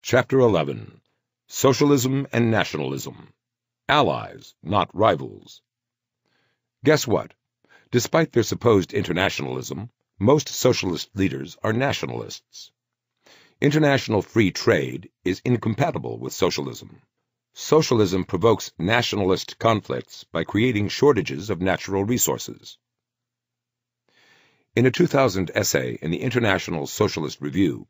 Chapter 11. Socialism and Nationalism. Allies, not rivals. Guess what? Despite their supposed internationalism, most socialist leaders are nationalists. International free trade is incompatible with socialism. Socialism provokes nationalist conflicts by creating shortages of natural resources. In a 2000 essay in the International Socialist Review,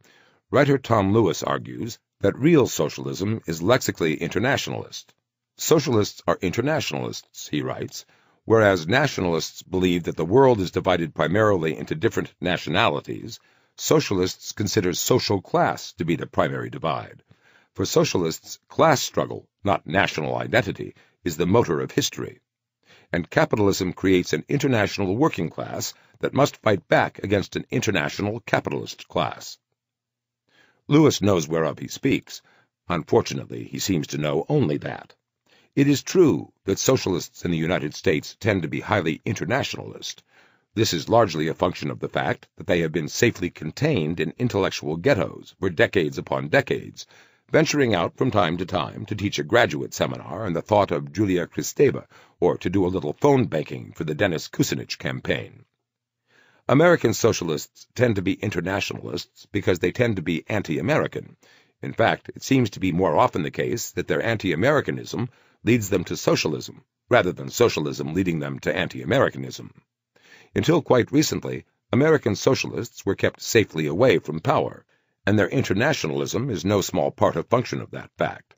writer Tom Lewis argues that real socialism is lexically internationalist. Socialists are internationalists, he writes, whereas nationalists believe that the world is divided primarily into different nationalities. Socialists consider social class to be the primary divide. For socialists, class struggle, not national identity, is the motor of history. And capitalism creates an international working class that must fight back against an international capitalist class. Lewis knows whereof he speaks. Unfortunately, he seems to know only that. It is true that socialists in the United States tend to be highly internationalist. This is largely a function of the fact that they have been safely contained in intellectual ghettos for decades upon decades, venturing out from time to time to teach a graduate seminar on the thought of Julia Kristeva or to do a little phone banking for the Dennis Kucinich campaign. American socialists tend to be internationalists because they tend to be anti-American. In fact, it seems to be more often the case that their anti-Americanism leads them to socialism, rather than socialism leading them to anti-Americanism. Until quite recently, American socialists were kept safely away from power, and their internationalism is no small part of function of that fact.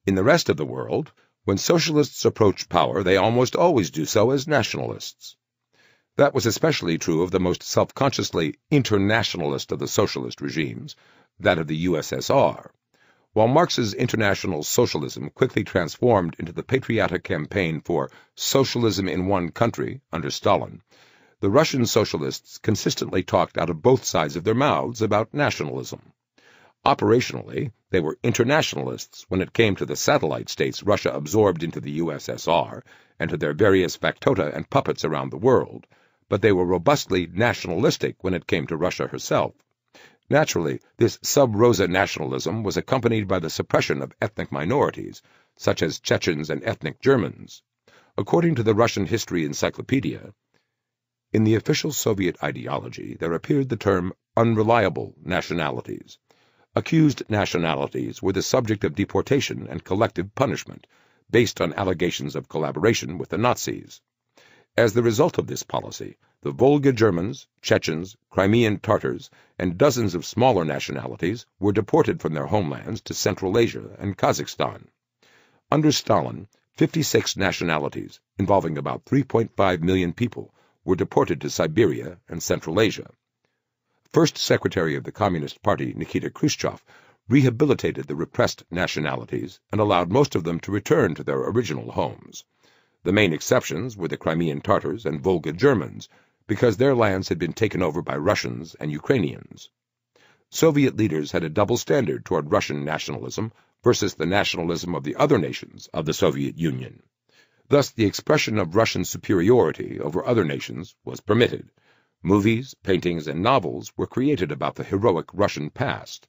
In the rest of the world, when socialists approach power, they almost always do so as nationalists. That was especially true of the most self-consciously internationalist of the socialist regimes, that of the USSR. While Marx's international socialism quickly transformed into the patriotic campaign for socialism in one country under Stalin, the Russian socialists consistently talked out of both sides of their mouths about nationalism. Operationally, they were internationalists when it came to the satellite states Russia absorbed into the USSR and to their various factota and puppets around the world, but they were robustly nationalistic when it came to Russia herself. Naturally, this sub-rosa nationalism was accompanied by the suppression of ethnic minorities, such as Chechens and ethnic Germans. According to the Russian History Encyclopedia, in the official Soviet ideology there appeared the term unreliable nationalities. Accused nationalities were the subject of deportation and collective punishment, based on allegations of collaboration with the Nazis. As the result of this policy, the Volga Germans, Chechens, Crimean Tatars, and dozens of smaller nationalities were deported from their homelands to Central Asia and Kazakhstan. Under Stalin, 56 nationalities, involving about 3.5 million people, were deported to Siberia and Central Asia. First Secretary of the Communist Party, Nikita Khrushchev, rehabilitated the repressed nationalities and allowed most of them to return to their original homes. The main exceptions were the Crimean Tatars and Volga Germans, because their lands had been taken over by Russians and Ukrainians. Soviet leaders had a double standard toward Russian nationalism versus the nationalism of the other nations of the Soviet Union. Thus, the expression of Russian superiority over other nations was permitted. Movies, paintings, and novels were created about the heroic Russian past.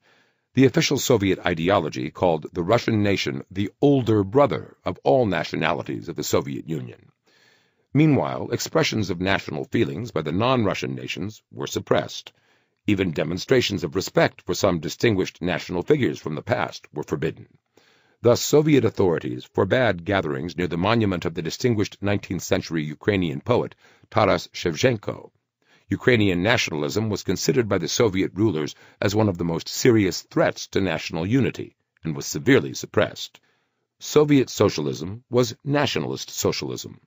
The official Soviet ideology called the Russian nation the older brother of all nationalities of the Soviet Union. Meanwhile, expressions of national feelings by the non-Russian nations were suppressed. Even demonstrations of respect for some distinguished national figures from the past were forbidden. Thus, Soviet authorities forbade gatherings near the monument of the distinguished 19th-century Ukrainian poet Taras Shevchenko. Ukrainian nationalism was considered by the Soviet rulers as one of the most serious threats to national unity, and was severely suppressed. Soviet socialism was nationalist socialism.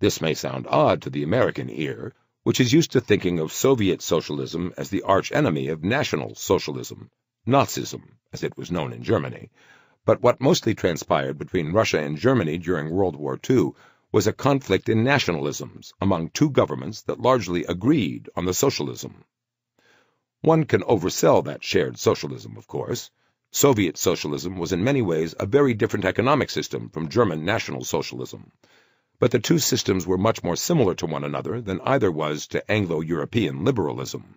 This may sound odd to the American ear, which is used to thinking of Soviet socialism as the arch-enemy of National Socialism, Nazism, as it was known in Germany. But what mostly transpired between Russia and Germany during World War II was a conflict in nationalisms among two governments that largely agreed on the socialism. One can oversell that shared socialism, of course. Soviet socialism was in many ways a very different economic system from German National Socialism. But the two systems were much more similar to one another than either was to Anglo-European liberalism.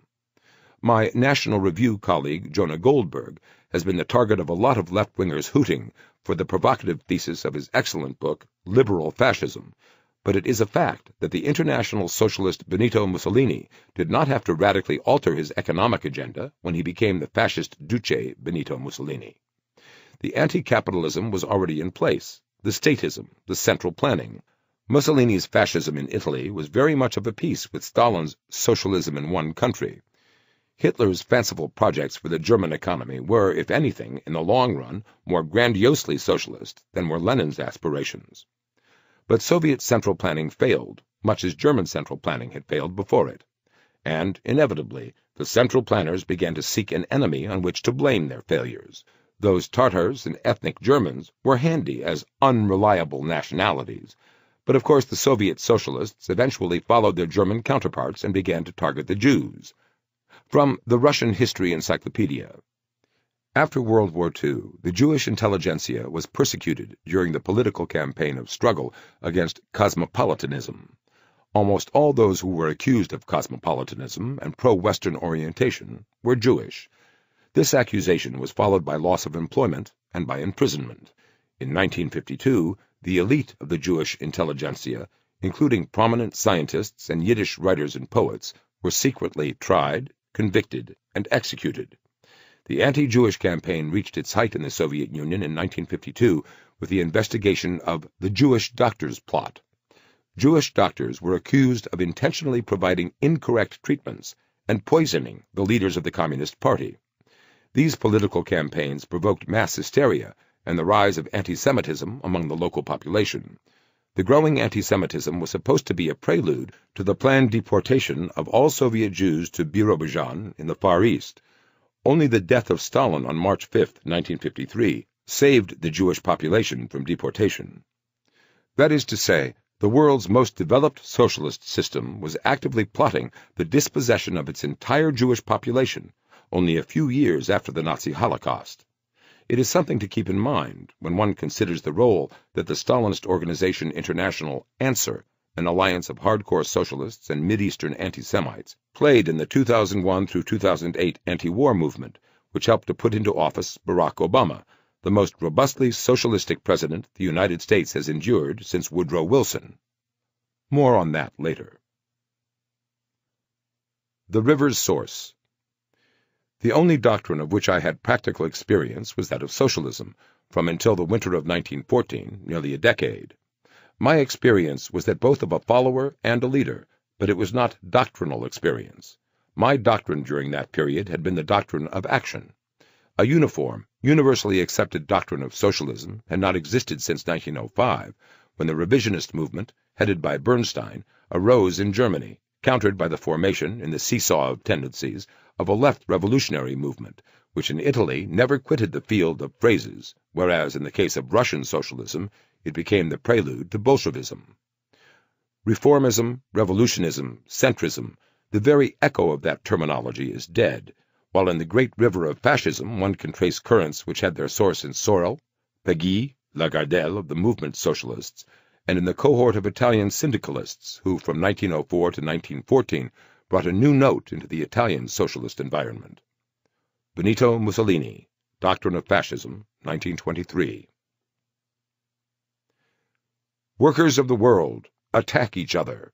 My National Review colleague, Jonah Goldberg, has been the target of a lot of left-wingers hooting for the provocative thesis of his excellent book, Liberal Fascism, but it is a fact that the international socialist Benito Mussolini did not have to radically alter his economic agenda when he became the fascist Duce Benito Mussolini. The anti-capitalism was already in place, the statism, the central planning. Mussolini's fascism in Italy was very much of a piece with Stalin's socialism in one country. Hitler's fanciful projects for the German economy were, if anything, in the long run, more grandiosely socialist than were Lenin's aspirations. But Soviet central planning failed, much as German central planning had failed before it. And, inevitably, the central planners began to seek an enemy on which to blame their failures. Those Tartars and ethnic Germans were handy as unreliable nationalities, but of course the Soviet socialists eventually followed their German counterparts and began to target the Jews. From the Russian History Encyclopedia. After World War II, the Jewish intelligentsia was persecuted during the political campaign of struggle against cosmopolitanism. Almost all those who were accused of cosmopolitanism and pro-Western orientation were Jewish. This accusation was followed by loss of employment and by imprisonment. In 1952, the elite of the Jewish intelligentsia, including prominent scientists and Yiddish writers and poets, were secretly tried, convicted, and executed. The anti-Jewish campaign reached its height in the Soviet Union in 1952 with the investigation of the Jewish doctors' plot. Jewish doctors were accused of intentionally providing incorrect treatments and poisoning the leaders of the Communist Party. These political campaigns provoked mass hysteria and the rise of anti-Semitism among the local population. The growing anti-Semitism was supposed to be a prelude to the planned deportation of all Soviet Jews to Birobidzhan in the Far East. Only the death of Stalin on March 5, 1953, saved the Jewish population from deportation. That is to say, the world's most developed socialist system was actively plotting the dispossession of its entire Jewish population only a few years after the Nazi Holocaust. It is something to keep in mind when one considers the role that the Stalinist organization International Answer, an alliance of hardcore socialists and Mideastern anti-Semites, played in the 2001 through 2008 anti-war movement, which helped to put into office Barack Obama, the most robustly socialistic president the United States has endured since Woodrow Wilson. More on that later. The river's source. The only doctrine of which I had practical experience was that of socialism, from until the winter of 1914, nearly a decade. My experience was that both of a follower and a leader, but it was not doctrinal experience. My doctrine during that period had been the doctrine of action. A uniform, universally accepted doctrine of socialism had not existed since 1905, when the revisionist movement, headed by Bernstein, arose in Germany, countered by the formation, in the seesaw of tendencies, of a left revolutionary movement, which in Italy never quitted the field of phrases, whereas in the case of Russian socialism it became the prelude to Bolshevism. Reformism, revolutionism, centrism, the very echo of that terminology is dead, while in the great river of fascism one can trace currents which had their source in Sorel, Peggy, Lagardelle of the movement socialists, and in the cohort of Italian syndicalists who, from 1904 to 1914, brought a new note into the Italian socialist environment. Benito Mussolini, Doctrine of Fascism, 1923. Workers of the world, attack each other.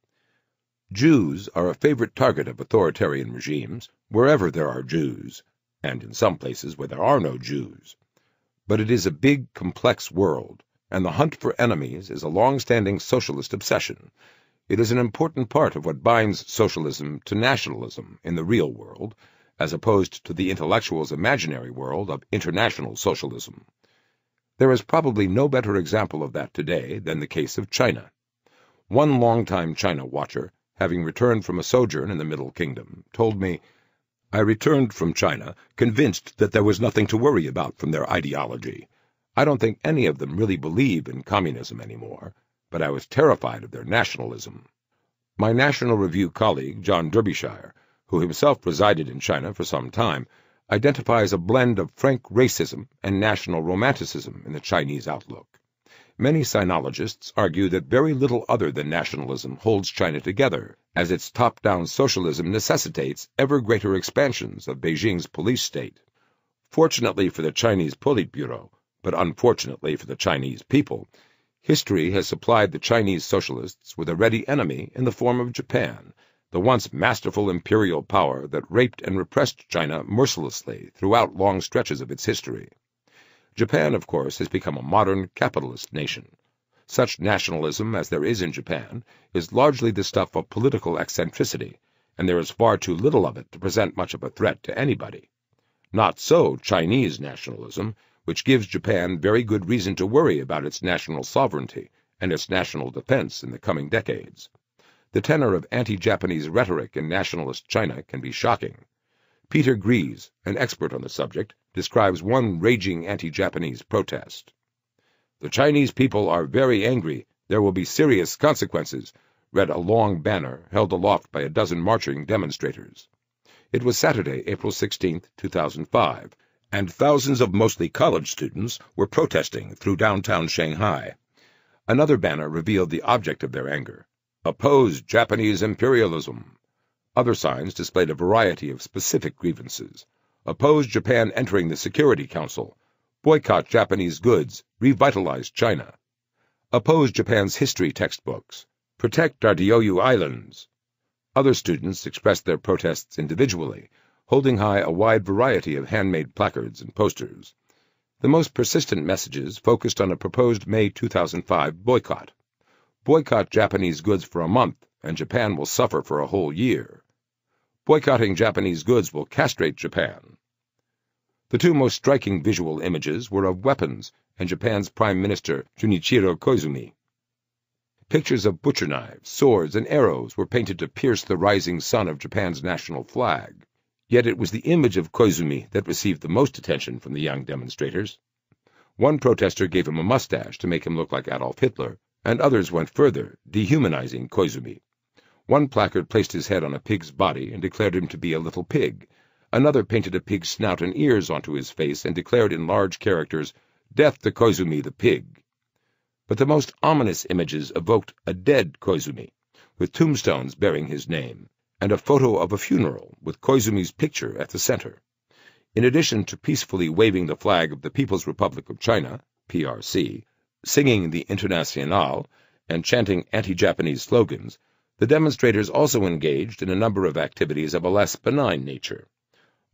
Jews are a favorite target of authoritarian regimes, wherever there are Jews, and in some places where there are no Jews. But it is a big, complex world, and the hunt for enemies is a long-standing socialist obsession. It is an important part of what binds socialism to nationalism in the real world, as opposed to the intellectual's imaginary world of international socialism. There is probably no better example of that today than the case of China. One long-time China watcher, having returned from a sojourn in the Middle Kingdom, told me, "I returned from China convinced that there was nothing to worry about from their ideology. I don't think any of them really believe in communism anymore, but I was terrified of their nationalism." My National Review colleague, John Derbyshire, who himself resided in China for some time, identifies a blend of frank racism and national romanticism in the Chinese outlook. Many sinologists argue that very little other than nationalism holds China together, as its top-down socialism necessitates ever greater expansions of Beijing's police state. Fortunately for the Chinese Politburo, but unfortunately for the Chinese people, history has supplied the Chinese socialists with a ready enemy in the form of Japan, the once masterful imperial power that raped and repressed China mercilessly throughout long stretches of its history. Japan, of course, has become a modern capitalist nation. Such nationalism as there is in Japan is largely the stuff of political eccentricity, and there is far too little of it to present much of a threat to anybody. Not so Chinese nationalism, which gives Japan very good reason to worry about its national sovereignty and its national defense in the coming decades. The tenor of anti-Japanese rhetoric in nationalist China can be shocking. Peter Gries, an expert on the subject, describes one raging anti-Japanese protest. "The Chinese people are very angry. There will be serious consequences," read a long banner held aloft by a dozen marching demonstrators. It was Saturday, April 16, 2005, and thousands of mostly college students were protesting through downtown Shanghai. Another banner revealed the object of their anger: "Oppose Japanese imperialism." Other signs displayed a variety of specific grievances: "Oppose Japan entering the Security Council," "Boycott Japanese goods," "Revitalize China." "Oppose Japan's history textbooks," "Protect our Diaoyu Islands." Other students expressed their protests individually, holding high a wide variety of handmade placards and posters. The most persistent messages focused on a proposed May 2005 boycott. "Boycott Japanese goods for a month, and Japan will suffer for a whole year." "Boycotting Japanese goods will castrate Japan." The two most striking visual images were of weapons and Japan's Prime Minister Junichiro Koizumi. Pictures of butcher knives, swords, and arrows were painted to pierce the rising sun of Japan's national flag. Yet it was the image of Koizumi that received the most attention from the young demonstrators. One protester gave him a mustache to make him look like Adolf Hitler, and others went further, dehumanizing Koizumi. One placard placed his head on a pig's body and declared him to be a little pig. Another painted a pig's snout and ears onto his face and declared in large characters, "Death to Koizumi the pig." But the most ominous images evoked a dead Koizumi, with tombstones bearing his name, and a photo of a funeral with Koizumi's picture at the center. In addition to peacefully waving the flag of the People's Republic of China, PRC, singing the Internationale, and chanting anti-Japanese slogans, the demonstrators also engaged in a number of activities of a less benign nature.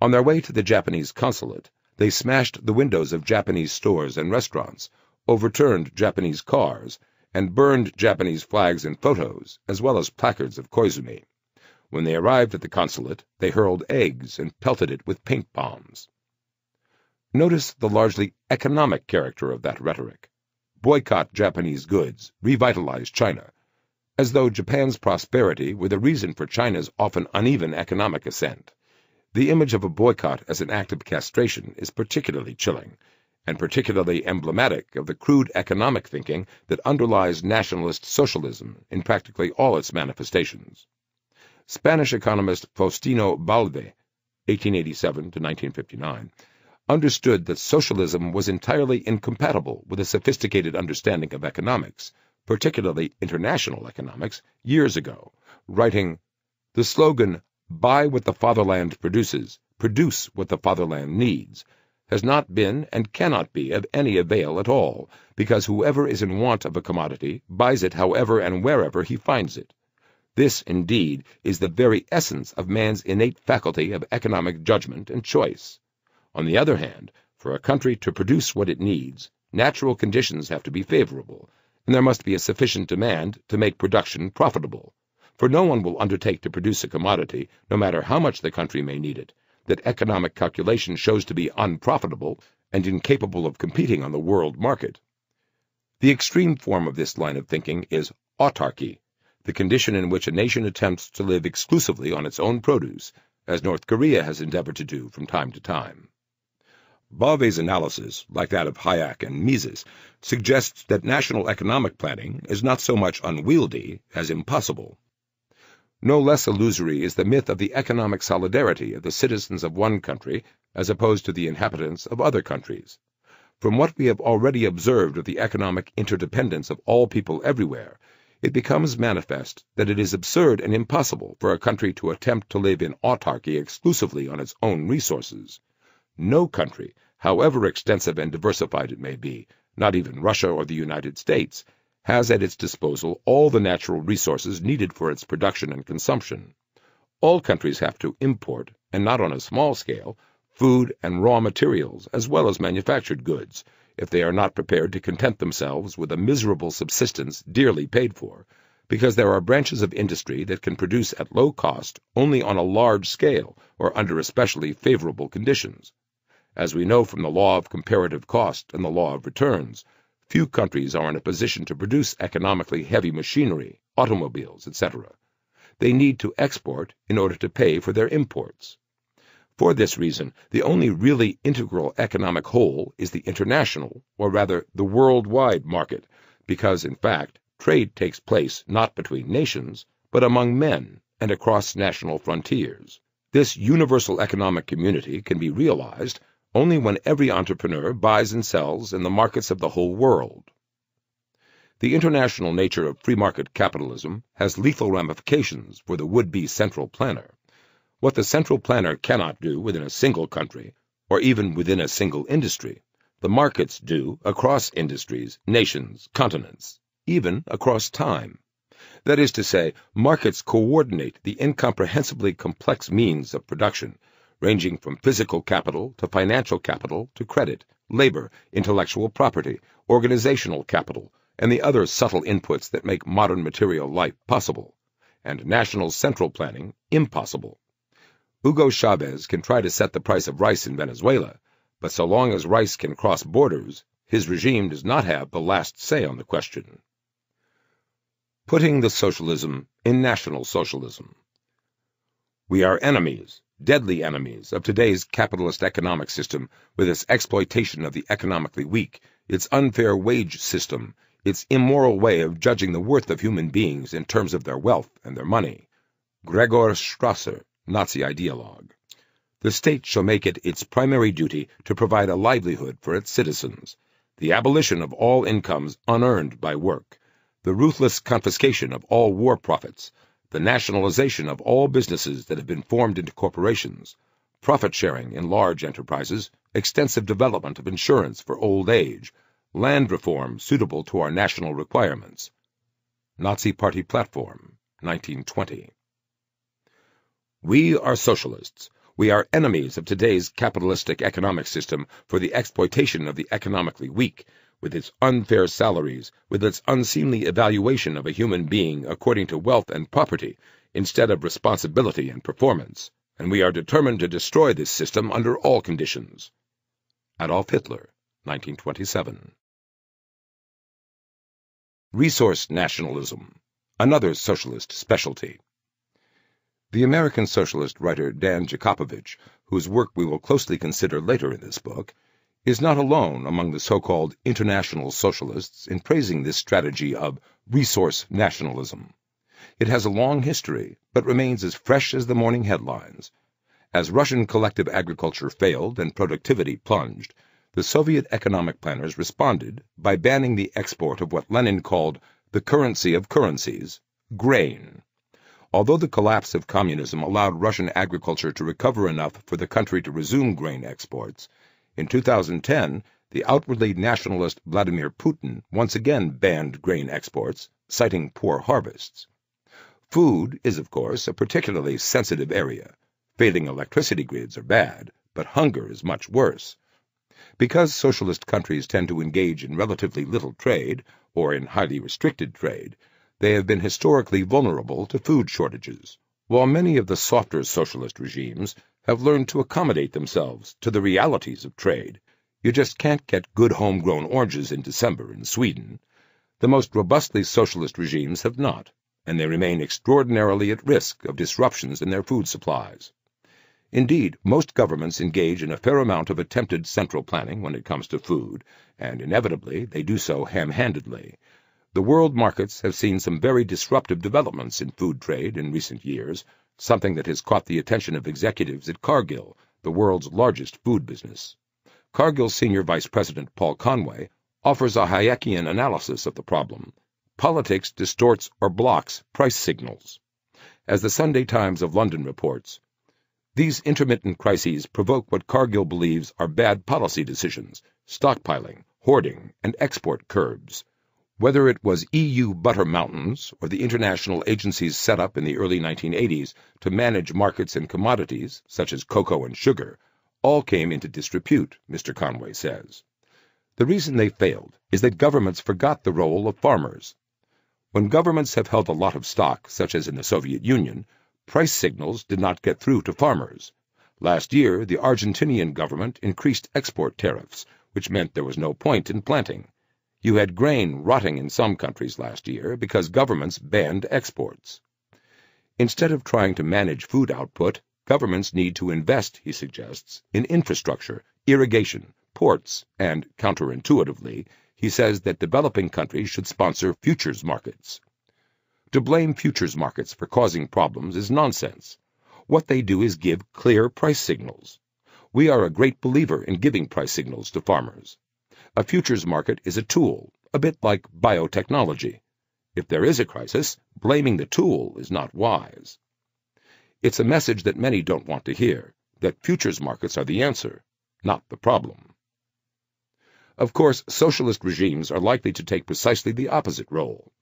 On their way to the Japanese consulate, they smashed the windows of Japanese stores and restaurants, overturned Japanese cars, and burned Japanese flags and photos, as well as placards of Koizumi. When they arrived at the consulate, they hurled eggs and pelted it with paint bombs. Notice the largely economic character of that rhetoric. Boycott Japanese goods, revitalize China, as though Japan's prosperity were the reason for China's often uneven economic ascent. The image of a boycott as an act of castration is particularly chilling, and particularly emblematic of the crude economic thinking that underlies nationalist socialism in practically all its manifestations. Spanish economist Faustino Balve, 1887 to 1959, understood that socialism was entirely incompatible with a sophisticated understanding of economics, particularly international economics, years ago, writing, "The slogan, 'Buy what the fatherland produces, produce what the fatherland needs,' has not been and cannot be of any avail at all, because whoever is in want of a commodity buys it however and wherever he finds it. This, indeed, is the very essence of man's innate faculty of economic judgment and choice. On the other hand, for a country to produce what it needs, natural conditions have to be favorable, and there must be a sufficient demand to make production profitable. For no one will undertake to produce a commodity, no matter how much the country may need it, that economic calculation shows to be unprofitable and incapable of competing on the world market." The extreme form of this line of thinking is autarky, the condition in which a nation attempts to live exclusively on its own produce, as North Korea has endeavored to do from time to time. Balve's analysis, like that of Hayek and Mises, suggests that national economic planning is not so much unwieldy as impossible. No less illusory is the myth of the economic solidarity of the citizens of one country as opposed to the inhabitants of other countries. From what we have already observed of the economic interdependence of all people everywhere, it becomes manifest that it is absurd and impossible for a country to attempt to live in autarky exclusively on its own resources. No country, however extensive and diversified it may be, not even Russia or the United States, has at its disposal all the natural resources needed for its production and consumption. All countries have to import, and not on a small scale, food and raw materials as well as manufactured goods, if they are not prepared to content themselves with a miserable subsistence dearly paid for, because there are branches of industry that can produce at low cost only on a large scale or under especially favorable conditions. As we know from the law of comparative cost and the law of returns, few countries are in a position to produce economically heavy machinery, automobiles, etc. They need to export in order to pay for their imports. For this reason, the only really integral economic whole is the international, or rather the worldwide market, because, in fact, trade takes place not between nations, but among men and across national frontiers. This universal economic community can be realized only when every entrepreneur buys and sells in the markets of the whole world. The international nature of free market capitalism has lethal ramifications for the would-be central planner. What the central planner cannot do within a single country, or even within a single industry, the markets do across industries, nations, continents, even across time. That is to say, markets coordinate the incomprehensibly complex means of production, ranging from physical capital to financial capital to credit, labor, intellectual property, organizational capital, and the other subtle inputs that make modern material life possible, and national central planning impossible. Hugo Chavez can try to set the price of rice in Venezuela, but so long as rice can cross borders, his regime does not have the last say on the question. Putting the socialism in National Socialism. We are enemies, deadly enemies, of today's capitalist economic system with its exploitation of the economically weak, its unfair wage system, its immoral way of judging the worth of human beings in terms of their wealth and their money. Gregor Strasser, Nazi ideologue. The state shall make it its primary duty to provide a livelihood for its citizens, the abolition of all incomes unearned by work, the ruthless confiscation of all war profits, the nationalization of all businesses that have been formed into corporations, profit-sharing in large enterprises, extensive development of insurance for old age, land reform suitable to our national requirements. Nazi Party Platform, 1920. We are socialists. We are enemies of today's capitalistic economic system for the exploitation of the economically weak, with its unfair salaries, with its unseemly evaluation of a human being according to wealth and property, instead of responsibility and performance, and we are determined to destroy this system under all conditions. Adolf Hitler, 1927. Resource nationalism, another socialist specialty. The American socialist writer Dan Jakopovich, whose work we will closely consider later in this book, is not alone among the so-called international socialists in praising this strategy of resource nationalism. It has a long history, but remains as fresh as the morning headlines. As Russian collective agriculture failed and productivity plunged, the Soviet economic planners responded by banning the export of what Lenin called the currency of currencies, grain. Although the collapse of communism allowed Russian agriculture to recover enough for the country to resume grain exports, in 2010, the outwardly nationalist Vladimir Putin once again banned grain exports, citing poor harvests. Food is, of course, a particularly sensitive area. Failing electricity grids are bad, but hunger is much worse. Because socialist countries tend to engage in relatively little trade, or in highly restricted trade, they have been historically vulnerable to food shortages, while many of the softer socialist regimes have learned to accommodate themselves to the realities of trade. You just can't get good homegrown oranges in December in Sweden. The most robustly socialist regimes have not, and they remain extraordinarily at risk of disruptions in their food supplies. Indeed, most governments engage in a fair amount of attempted central planning when it comes to food, and inevitably they do so ham-handedly. The world markets have seen some very disruptive developments in food trade in recent years, something that has caught the attention of executives at Cargill, the world's largest food business. Cargill Senior Vice President Paul Conway offers a Hayekian analysis of the problem. Politics distorts or blocks price signals. As the Sunday Times of London reports, These intermittent crises provoke what Cargill believes are bad policy decisions: stockpiling, hoarding, and export curbs. Whether it was EU butter mountains or the international agencies set up in the early 1980s to manage markets and commodities, such as cocoa and sugar, all came into disrepute, Mr. Conway says. The reason they failed is that governments forgot the role of farmers. When governments have held a lot of stock, such as in the Soviet Union, price signals did not get through to farmers. Last year, the Argentinian government increased export tariffs, which meant there was no point in planting. You had grain rotting in some countries last year because governments banned exports. Instead of trying to manage food output, governments need to invest, he suggests, in infrastructure, irrigation, ports, and, counterintuitively, he says that developing countries should sponsor futures markets. To blame futures markets for causing problems is nonsense. What they do is give clear price signals. We are a great believer in giving price signals to farmers. A futures market is a tool, a bit like biotechnology. If there is a crisis, blaming the tool is not wise. It's a message that many don't want to hear, that futures markets are the answer, not the problem. Of course, socialist regimes are likely to take precisely the opposite role.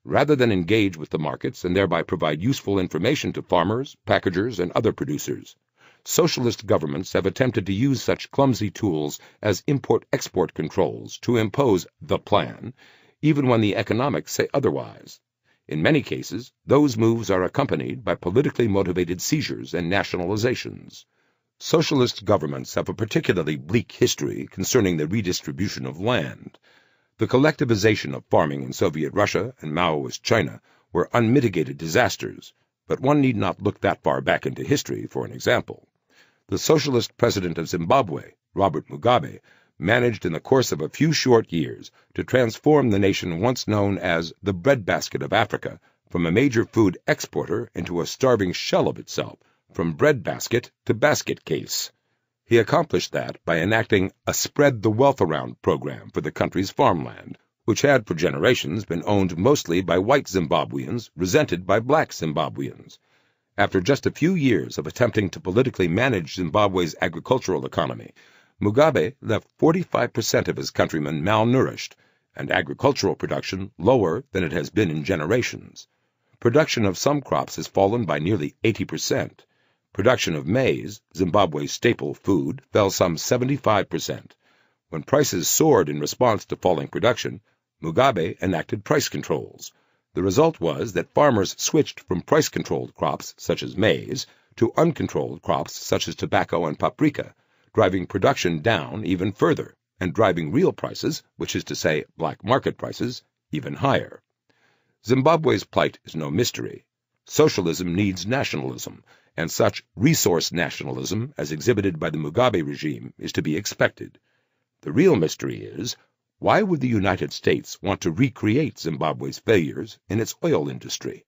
Rather than engage with the markets and thereby provide useful information to farmers, packagers, and other producers, socialist governments have attempted to use such clumsy tools as import-export controls to impose the plan, even when the economics say otherwise. In many cases, those moves are accompanied by politically motivated seizures and nationalizations. Socialist governments have a particularly bleak history concerning the redistribution of land. The collectivization of farming in Soviet Russia and Maoist China were unmitigated disasters, but one need not look that far back into history for an example. The socialist president of Zimbabwe, Robert Mugabe, managed in the course of a few short years to transform the nation once known as the breadbasket of Africa from a major food exporter into a starving shell of itself, from breadbasket to basket case. He accomplished that by enacting a Spread the Wealth Around program for the country's farmland, which had for generations been owned mostly by white Zimbabweans resented by black Zimbabweans. After just a few years of attempting to politically manage Zimbabwe's agricultural economy, Mugabe left 45% of his countrymen malnourished and agricultural production lower than it has been in generations. Production of some crops has fallen by nearly 80%. Production of maize, Zimbabwe's staple food, fell some 75%. When prices soared in response to falling production, Mugabe enacted price controls. The result was that farmers switched from price-controlled crops, such as maize, to uncontrolled crops such as tobacco and paprika, driving production down even further, and driving real prices, which is to say black market prices, even higher. Zimbabwe's plight is no mystery. Socialism needs nationalism, and such resource nationalism, as exhibited by the Mugabe regime, is to be expected. The real mystery is, why would the United States want to recreate Zimbabwe's failures in its oil industry?